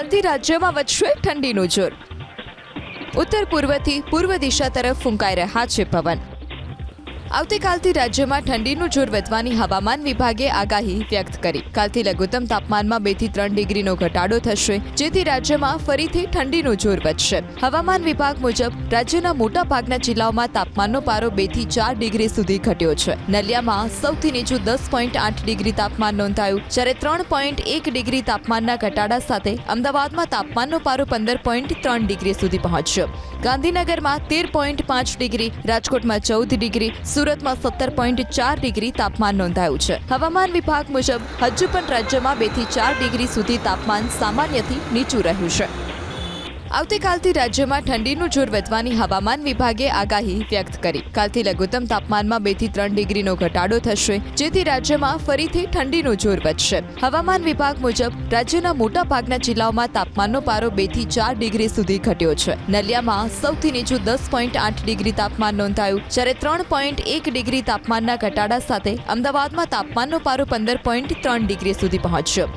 કાલથી રાજ્યમાં વધશે ઠંડીનું જોર। ઉત્તર પૂર્વથી પૂર્વ દિશા તરફ ફૂંકાઈ રહ્યા છે પવન। આવતીકાલથી રાજ્યમાં ઠંડીનું જોર વધવાની હવામાન વિભાગે આગાહી વ્યક્ત કરી। કાલથી લઘુત્તમ તાપમાનમાં 2 થી 3 ડિગ્રીનો ઘટાડો થશે, જેથી રાજ્યમાં ફરીથી ઠંડીનું જોર વધશે। હવામાન વિભાગ મુજબ રાજ્યના મોટાભાગના જિલ્લાઓમાં તાપમાનનો પારો 2 થી 4 ડિગ્રી સુધી ઘટ્યો છે। નલિયામાં સૌથી નીચું 10.8 ડિગ્રી તાપમાન નોંધાયું, જ્યારે 3.1 ડિગ્રી તાપમાનના ઘટાડા સાથે અમદાવાદમાં તાપમાનનો પારો 15.3 ડિગ્રી સુધી પહોંચ્યો। ગાંધીનગરમાં 13.5 ડિગ્રી, રાજકોટમાં 14 ડિગ્રી, સુરતમાં 17.4 ડિગ્રી તાપમાન નોંધાયું છે। હવામાન વિભાગ મુજબ હજુ પણ રાજ્યમાં 2 થી 4 ડિગ્રી સુધી તાપમાન સામાન્યથી નીચું રહ્યું છે। આવતીકાલથી રાજ્યમાં ઠંડીનું જોર વધવાની હવામાન વિભાગે આગાહી વ્યક્ત કરી। કાલથી લઘુત્તમ તાપમાનમાં 2 થી 3 ડિગ્રીનો ઘટાડો થશે, જેથી રાજ્યમાં ફરીથી ઠંડીનું જોર વધશે। હવામાન વિભાગ મુજબ રાજ્યના મોટાભાગના જિલ્લાઓમાં તાપમાનનો પારો 2 થી 4 ડિગ્રી સુધી ઘટ્યો છે। નલિયામાં સૌથી નીચું 10.8 ડિગ્રી તાપમાન નોંધાયું, જ્યારે 3.1 ડિગ્રી તાપમાનના ઘટાડા સાથે અમદાવાદમાં તાપમાનનો પારો 15.3 ડિગ્રી સુધી પહોંચ્યો।